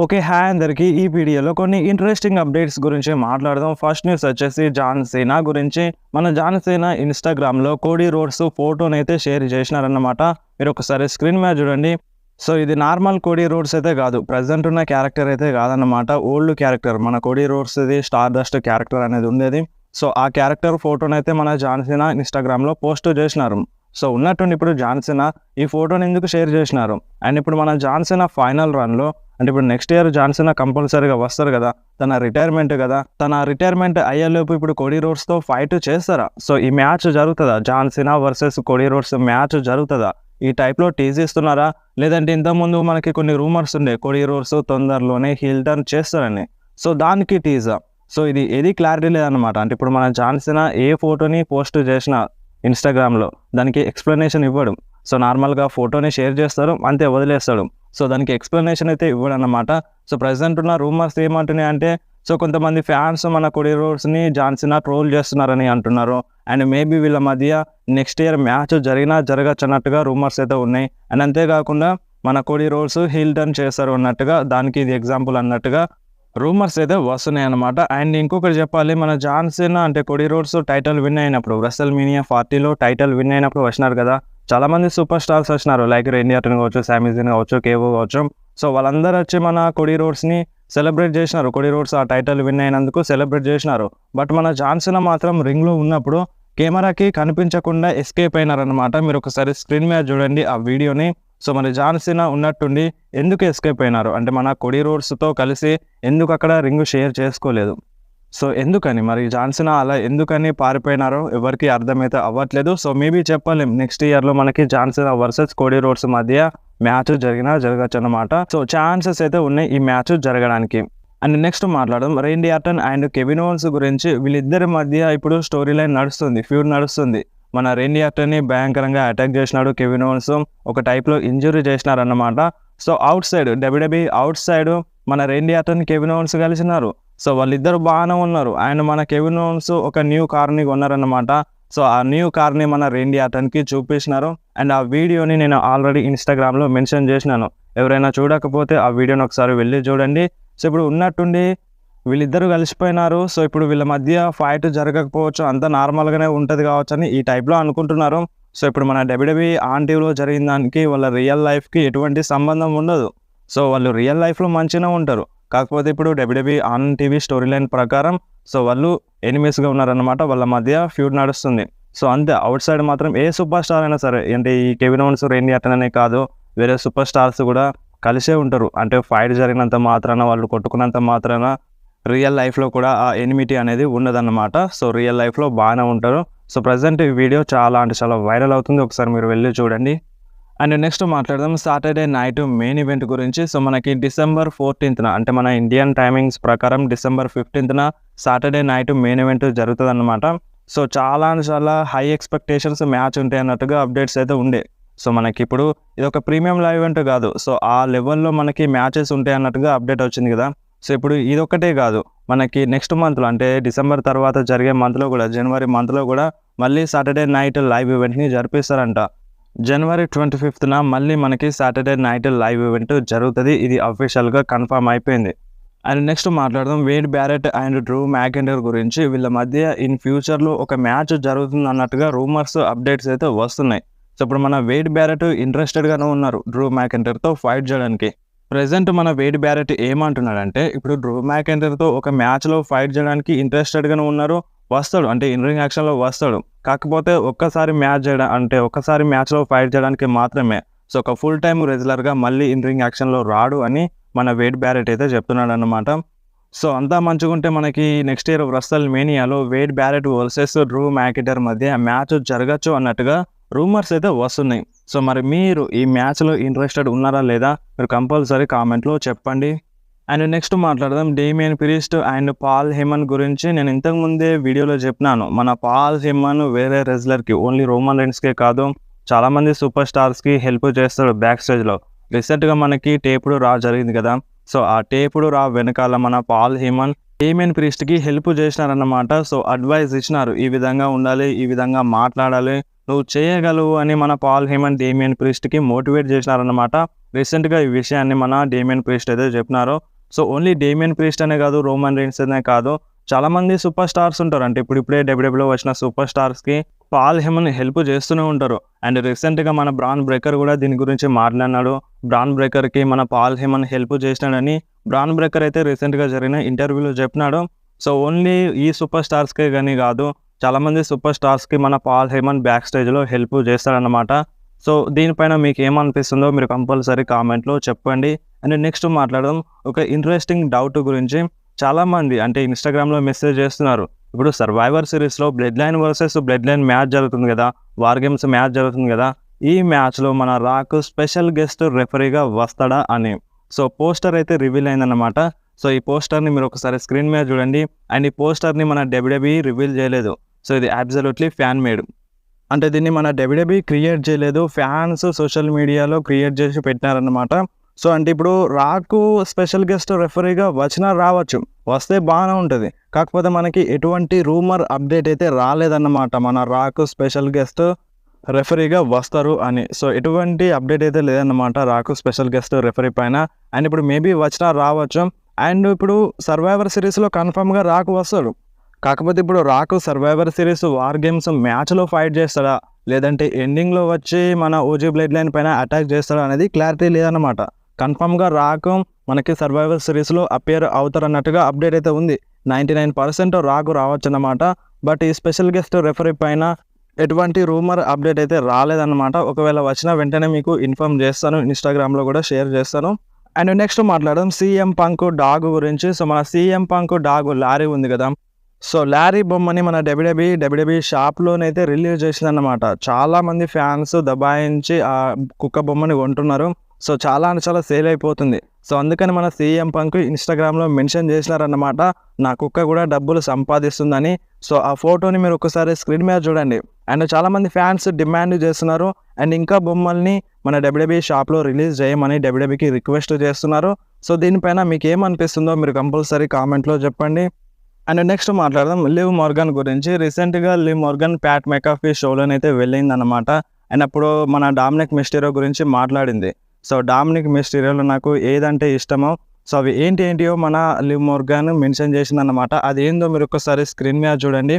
Okay. Hi అందరికీ. ఈ వీడియోలో కొన్ని ఇంట్రెస్టింగ్ అప్డేట్స్ గురించి మాట్లాడదాం. ఫస్ట్ న్యూస్ వచ్చేసి జాన్ సీనా గురించి. మన జాన్ సీనా ఇన్‌స్టాగ్రామ్‌లో కోడీ రోడ్స్ ఫోటోనైతే షేర్ చేసినారన్నమాట. మీరు ఒకసారి స్క్రీన్ మీద చూడండి. సో, ఇది నార్మల్ కోడీ రోడ్స్ అయితే కాదు. ప్రెజెంట్ ఉన్న క్యారెక్టర్ అయితే కాదన్నమాట. Old character. మన కోడీ రోడ్స్‌ది స్టార్ డస్ట్ క్యారెక్టర్ అనేది ఉండేది. సో, ఆ క్యారెక్టర్ ఫోటోనైతే మన జాన్ సీనా ఇన్‌స్టాగ్రామ్‌లో పోస్ట్ చేసినారు. సో, ఉన్నట్టుండి ఇప్పుడు జాన్ సీనా ఈ ఫోటోని ఎందుకు షేర్ చేసినారు? అండ్ ఇప్పుడు మన జాన్ సీనా ఫైనల్ రన్‌లో అంటే ఇప్పుడు నెక్స్ట్ ఇయర్ జాన్ సీనా కంపల్సరీగా వస్తారు కదా! తన రిటైర్మెంట్ కదా! తన రిటైర్మెంట్ అయ్యేలోపు ఇప్పుడు కోడీ రోడ్స్‌తో ఫైట్ చేస్తారా? సో, ఈ మ్యాచ్ జరుగుతదా? John Cena versus Cody Rhodes match జరుగుతదా? ఈ టైప్‌లో టీజ్ ఇస్తున్నారా? లేదంటే ఇంతకుముందు మనకి కొన్ని రూమర్స్ ఉండే కోడీ రోడ్స్ తొందరలోనే హీల్ టర్న్ చేస్తారని. సో, దానికి టీజా? సో, ఇది ఏది క్లారిటీ లేదనమాట. అంటే ఇప్పుడు మన జాన్ సీనా ఏ ఫోటోని పోస్ట్ చేసినా ఇన్‌స్టాగ్రామ్‌లో దానికి ఎక్స్‌ప్లనేషన్ ఇవ్వడు. సో, నార్మల్‌గా ఫోటోని షేర్ చేస్తారు. అంతే వదిలేస్తాడు. సో, దానికి ఎక్స్‌ప్లనేషన్ అయితే ఇవ్వడనమాట. సో, ప్రెజెంట్ ఉన్న రూమర్స్ ఏమంటున్నాయంటే సో, కొంతమంది ఫ్యాన్స్ మన కోడీ రోడ్స్‌ని జాన్ సీనా ట్రోల్ చేస్తున్నారని అంటున్నారు. అండ్ మేబీ వీళ్ళ మధ్య నెక్స్ట్ ఇయర్ మ్యాచ్ జరిగినా జరగచ్చు అన్నట్టుగా రూమర్స్ అయితే ఉన్నాయి. అండ్ అంతేకాకుండా మన కోడీ రోడ్స్ హీల్ టర్న్ చేస్తారు అన్నట్టుగా దానికి ఇది ఎగ్జాంపుల్ అన్నట్టుగా రూమర్స్ అయితే వస్తున్నాయన్నమాట. అండ్ ఇంకొకటి చెప్పాలి, మన జాన్ సీనా అంటే కోడీ రోడ్స్ టైటిల్ విన్ అయినప్పుడు రెసల్‌మేనియా 40లో టైటిల్ విన్ అయినప్పుడు వచ్చినారు కదా! చాలామంది సూపర్ స్టార్స్ వచ్చినారు. లైక్ రేండీ ఆర్టన్ కావచ్చు, సామీ జైన్ కావచ్చు, కేఓ కావచ్చు. సో, వాళ్ళందరూ వచ్చి మన కోడీ రోడ్స్‌ని సెలబ్రేట్ చేసినారు. కోడీ రోడ్స్ ఆ టైటిల్ విన్ అయినందుకు సెలబ్రేట్ చేసినారు. బట్ మన జాన్ సీనా మాత్రం రింగ్‌లో ఉన్నప్పుడు కెమెరాకి కనిపించకుండా ఎస్కేప్ అయినారన్నమాట. మీరు ఒకసారి స్క్రీన్ మీద చూడండి ఆ వీడియోని. సో, మరి జాన్ సీనా ఉన్నట్టుండి ఎందుకు ఎస్కేప్ అయినారు? అంటే మన కోడీ రోడ్స్‌తో కలిసి ఎందుకు అక్కడ రింగ్ షేర్ చేసుకోలేదు? సో, ఎందుకని మరి జాన్ సీనా అలా ఎందుకని పారిపోయినారో ఎవరికీ అర్థమైతే అవ్వట్లేదు. సో, మేబీ చెప్పలేం. నెక్స్ట్ ఇయర్‌లో మనకి John Cena versus Cody Rhodes మధ్య మ్యాచ్ జరిగినా జరగచ్చన్నమాట. సో, ఛాన్సెస్ అయితే ఉన్నాయి ఈ మ్యాచ్ జరగడానికి. అండ్ నెక్స్ట్ మాట్లాడదాం రేండీ ఆర్టన్ అండ్ కెవిన్ ఓవెన్స్ గురించి. వీళ్ళిద్దరి మధ్య ఇప్పుడు స్టోరీ లైన్ నడుస్తుంది. ఫ్యూడ్ నడుస్తుంది. మన రేండీ ఆర్టన్‌ని భయంకరంగా అటాక్ చేసినాడు కెవిన్ ఓవెన్స్. ఒక టైప్‌లో ఇంజ్యూరీ చేసినారన్నమాట. So, outside WWE outside మన రేండీ ఆర్టన్, కెవిన్ ఓవెన్స్ కలిసినారు. సో, వాళ్ళిద్దరు బాగానే ఉన్నారు. అండ్ మన కెవిన్ ఓవెన్స్ ఒక న్యూ కార్‌ని కొన్నారన్నమాట. సో, ఆ న్యూ కార్‌ని మన రేండీ ఆర్టన్‌కి చూపించినారు. అండ్ ఆ వీడియోని నేను ఆల్రెడీ ఇన్‌స్టాగ్రామ్‌లో మెన్షన్ చేసినాను. ఎవరైనా చూడకపోతే ఆ వీడియోని ఒకసారి వెళ్లి చూడండి. సో, ఇప్పుడు ఉన్నట్టుండి వీళ్ళిద్దరూ కలిసిపోయినారు. సో, ఇప్పుడు వీళ్ళ మధ్య ఫైట్ జరగకపోవచ్చు. అంతా నార్మల్‌గానే ఉంటది కావచ్చని ఈ టైప్‌లో అనుకుంటున్నారు. సో, ఇప్పుడు మన డబ్ల్యూడబ్ల్యూఈ ఆన్ టీవీలో జరిగిన దానికి వాళ్ళ రియల్ లైఫ్‌కి ఎటువంటి సంబంధం ఉండదు. సో, వాళ్ళు రియల్ లైఫ్‌లో మంచిగానే ఉంటారు. కాకపోతే ఇప్పుడు WWE on TV story line ప్రకారం సో, వాళ్ళు ఎనిమీస్‌గా ఉన్నారన్నమాట. వాళ్ళ మధ్య ఫ్యూడ్ నడుస్తుంది. సో, అంతే ఔట్ సైడ్ మాత్రం ఏ సూపర్ స్టార్ అయినా సరే అంటే ఈ కెవిన్ ఓవెన్స్, రేండీ ఆర్టన్ అనే కాదు వేరే సూపర్ స్టార్స్ కూడా కలిసే ఉంటారు. అంటే ఫైట్ జరిగినంత మాత్రాన వాళ్ళు కొట్టుకున్నంత మాత్రాన రియల్ లైఫ్‌లో కూడా ఆ ఎనిమిటీ అనేది ఉండదన్నమాట. సో, రియల్ లైఫ్‌లో బాగానే ఉంటారు. సో, ప్రెజెంట్ ఈ వీడియో చాలా అంటే చాలా వైరల్ అవుతుంది. ఒకసారి మీరు వెళ్లి చూడండి. అండ్ నెక్స్ట్ మాట్లాడదాం సాటర్డే నైట్ మెయిన్ ఈవెంట్ గురించి. సో, మనకి డిసెంబర్ 14న అంటే మన ఇండియన్ టైమింగ్స్ ప్రకారం డిసెంబర్ 15న సాటర్డే నైట్ మెయిన్ ఈవెంట్ జరుగుతదన్నమాట. సో, చాలా అంటే చాలా హై ఎక్స్‌పెక్టేషన్స్ మ్యాచ్ ఉంటాయి అన్నట్టుగా అప్డేట్స్ అయితే ఉండే. సో, మనకిప్పుడు ఇదొక ప్రీమియం లైవ్ ఈవెంట్ కాదు. సో, ఆ లెవెల్‌లో మనకి మ్యాచెస్ ఉంటాయి అన్నట్టుగా అప్డేట్ వచ్చింది కదా! సో, ఇప్పుడు ఇదొక్కటే కాదు. మనకి నెక్స్ట్ మంత్‌లో అంటే డిసెంబర్ తర్వాత జరిగే మంత్‌లో కూడా జనవరి మంత్‌లో కూడా మళ్ళీ సాటర్డే నైట్ లైవ్ ఈవెంట్‌ని జరిపిస్తారంట. జనవరి 25న మళ్ళీ మనకి సాటర్డే నైట్ లైవ్ ఈవెంట్ జరుగుతది. ఇది అఫీషియల్‌గా కన్ఫర్మ్ అయిపోయింది. అండ్ నెక్స్ట్ మాట్లాడదాం Wade Barrett and Drew McIntyre గురించి. వీళ్ళ మధ్య ఇన్ ఫ్యూచర్‌లో ఒక మ్యాచ్ జరుగుతుంది అన్నట్టుగా రూమర్స్, అప్డేట్స్ అయితే వస్తున్నాయి. సో, ఇప్పుడు మన వేడ్ బ్యారెట్ ఇంట్రెస్టెడ్‌గానే ఉన్నారు డ్రూ మ్యాకెంటైర్‌తో ఫైట్ చేయడానికి. ప్రెజెంట్ మన వేడ్ బ్యారెట్ ఏమంటున్నాడంటే ఇప్పుడు డ్రూ మ్యాకెంటైర్‌తో ఒక మ్యాచ్‌లో ఫైట్ చేయడానికి ఇంట్రెస్టెడ్‌గానే ఉన్నారు. వస్తాడు అంటే ఇన్ రింగ్ యాక్షన్‌లో వస్తాడు. కాకపోతే ఒక్కసారి మ్యాచ్‌లో ఫైట్ చేయడానికి మాత్రమే. సో, ఒక ఫుల్ టైమ్ రెగ్యులర్‌గా మళ్ళీ ఇన్ రింగ్ యాక్షన్‌లో రాడు అని మన వేడ్ బ్యారెట్ అయితే చెప్తున్నాడన్నమాట. సో, అంతా మంచిగుంటే మనకి నెక్స్ట్ ఇయర్ రెసల్‌మేనియాలో Wade Barrett versus Drew McIntyre మధ్య మ్యాచ్ జరగచ్చు అన్నట్టుగా రూమర్స్ అయితే వస్తున్నాయి. సో, మరి మీరు ఈ మ్యాచ్‌లో ఇంట్రెస్టెడ్ ఉన్నారా లేదా? మీరు కంపల్సరీ కామెంట్‌లో చెప్పండి. అండ్ నెక్స్ట్ మాట్లాడదాం డేమియన్ ప్రీస్ట్ అండ్ పాల్ హెమన్ గురించి. నేను ఇంతకుముందే వీడియోలో చెప్పినాను. మన పాల్ హెమన్ వేరే రెజ్లర్‌కి ఓన్లీ రోమన్ రైన్స్‌కే కాదు చాలామంది సూపర్ స్టార్స్‌కి హెల్ప్ చేస్తాడు బ్యాక్ స్టేజ్‌లో. రీసెంట్‌గా మనకి టేపుడు రా జరిగింది కదా! సో, ఆ టేపుడు రా వెనకాల మన Paul హెమన్ Damian ప్రీస్ట్‌కి help చేసినారన్నమాట. So, advice ఇచ్చినారు. ఈ విధంగా ఉండాలి, ఈ విధంగా మాట్లాడాలి, నువ్వు చేయగలవు అని మన పాల్ హేమన్ డేమియన్ ప్రీస్ట్‌కి మోటివేట్ చేసినారన్నమాట. రీసెంట్‌గా ఈ విషయాన్ని మన డేమియన్ ప్రీస్ట్ అయితే చెప్పినారు. సో, ఓన్లీ డేమియన్ ప్రీస్ట్ అనే కాదు, రోమన్ రీన్స్ అనే కాదు, చాలామంది సూపర్ స్టార్స్ ఉంటారు. అంటే ఇప్పుడిప్పుడే డబ్ల్యూడబ్ల్యూలో వచ్చిన సూపర్ స్టార్స్‌కి పాల్ హేమన్ హెల్ప్ చేస్తూనే ఉంటారు. అండ్ రీసెంట్‌గా మన బ్రాన్ బ్రేకర్ కూడా దీని గురించి మాట్లాడినాడు. బ్రాన్ బ్రేకర్‌కి మన పాల్ హేమన్ హెల్ప్ చేసినాడని బ్రాన్ బ్రేకర్ అయితే రీసెంట్‌గా జరిగిన ఇంటర్వ్యూలో చెప్పినాడు. సో, ఓన్లీ ఈ సూపర్ స్టార్స్‌కే గాని కాదు, చాలామంది సూపర్ స్టార్స్‌కి మన పాల్ హేమన్ బ్యాక్ స్టేజ్‌లో హెల్ప్ చేస్తాడన్నమాట. సో, దీనిపైన మీకు ఏమనిపిస్తుందో మీరు కంపల్సరీ కామెంట్‌లో చెప్పండి. అండ్ నెక్స్ట్ మాట్లాడదాం ఒక ఇంట్రెస్టింగ్ డౌట్ గురించి. చాలామంది అంటే ఇన్‌స్టాగ్రామ్‌లో మెసేజ్ చేస్తున్నారు. ఇప్పుడు సర్వైవర్ సిరీస్‌లో blood line versus blood line match జరుగుతుంది కదా! వార్ గేమ్స్ మ్యాచ్ జరుగుతుంది కదా! ఈ మ్యాచ్‌లో మన రాక్ స్పెషల్ గెస్ట్ రెఫరీగా వస్తాడా అని. సో, పోస్టర్ అయితే రివీల్ అయిందన్నమాట. సో, ఈ పోస్టర్‌ని మీరు ఒకసారి స్క్రీన్ మీద చూడండి. అండ్ ఈ పోస్టర్‌ని మన డబ్ల్యూడబ్ల్యూఈ రివీల్ చేయలేదు. సో, ఇది అబ్సల్యూట్‌లీ ఫ్యాన్ మేడ్. అంటే దీన్ని మన డబ్ల్యూడబ్ల్యూఈ క్రియేట్ చేయలేదు. ఫ్యాన్స్ సోషల్ మీడియాలో క్రియేట్ చేసి పెట్టినారన్నమాట. సో, అంటే ఇప్పుడు రాకు స్పెషల్ గెస్ట్ రెఫరీగా వచ్చినా రావచ్చు. వస్తే బాగానే ఉంటది. కాకపోతే మనకి ఎటువంటి రూమర్ అప్డేట్ అయితే రాలేదన్నమాట. మన రాకు స్పెషల్ గెస్ట్ రెఫరీగా వస్తారు అని. సో, ఎటువంటి అప్డేట్ అయితే లేదన్నమాట రాకు స్పెషల్ గెస్ట్ రెఫరీ పైన. అండ్ ఇప్పుడు మేబీ వచ్చినా రావచ్చు. అండ్ ఇప్పుడు సర్వైవర్ సిరీస్‌లో కన్ఫర్మ్‌గా రాకు వస్తాడు. కాకపోతే ఇప్పుడు రాకు సర్వైవర్ సిరీస్ వార్ గేమ్స్ మ్యాచ్‌లో ఫైట్ చేస్తాడా? లేదంటే ఎండింగ్‌లో వచ్చి మన ఓజీ బ్లడ్ లైన్ పైన అటాక్ చేస్తాడా అనేది క్లారిటీ లేదన్నమాట. కన్ఫర్మ్‌గా రాకు మనకి సర్వైవర్ సిరీస్‌లో అపియర్ అవుతారన్నట్టుగా అప్డేట్ అయితే ఉంది. 99% రాకు రావచ్చన్నమాట. బట్ ఈ స్పెషల్ గెస్ట్ రెఫరీ పైన ఎటువంటి రూమర్ అప్డేట్ అయితే రాలేదన్నమాట. ఒకవేళ వచ్చిన వెంటనే మీకు ఇన్ఫార్మ్ చేస్తాను. ఇన్‌స్టాగ్రామ్‌లో కూడా షేర్ చేస్తాను. అండ్ నెక్స్ట్ మాట్లాడదాం సీఎం పంక్ డాగ్ గురించి. సో, మన సీఎం పంక్ డాగ్ లారీ ఉంది కదా! సో, లారీ బొమ్మని మన డబ్ల్యూడబ్ల్యూఈ షాప్‌లోనైతే రిలీజ్ చేసిందన్నమాట. చాలామంది ఫ్యాన్స్ దబాయించి ఆ కుక్క బొమ్మని కొంటున్నారు. సో, చాలా అంటే చాలా సేల్ అయిపోతుంది. సో, అందుకని మన సీఎం పంక్ ఇన్‌స్టాగ్రామ్‌లో మెన్షన్ చేసినారన్నమాట. నా కుక్క కూడా డబ్బులు సంపాదిస్తుందని. సో, ఆ ఫోటోని మీరు ఒకసారి స్క్రీన్ మీద చూడండి. అండ్ చాలామంది ఫ్యాన్స్ డిమాండ్ చేస్తున్నారు. అండ్ ఇంకా బొమ్మల్ని మన డబ్ల్యూడబ్ల్యూఈ షాప్‌లో రిలీజ్ చేయమని డబ్ల్యూడబ్ల్యూఈకి రిక్వెస్ట్ చేస్తున్నారు. సో, దీనిపైన మీకు ఏమనిపిస్తుందో మీరు కంపల్సరీ కామెంట్‌లో చెప్పండి. అండ్ నెక్స్ట్ మాట్లాడదాం లివ్ మోర్గాన్ గురించి. రీసెంట్‌గా లివ్ మోర్గాన్ ప్యాట్ మెకాఫీ షోలోనైతే వెళ్ళిందన్నమాట. అండ్ అప్పుడు మన డామినిక్ మిస్టీరియో గురించి మాట్లాడింది. సో, డామినిక్ మిస్టీరియోలో నాకు ఏదంటే ఇష్టమో సో, అవి ఏంటియో మన లివ్ మోర్గాన్ మెన్షన్ చేసిందన్నమాట. అదేందో మీరు ఒక్కసారి స్క్రీన్ మీద చూడండి.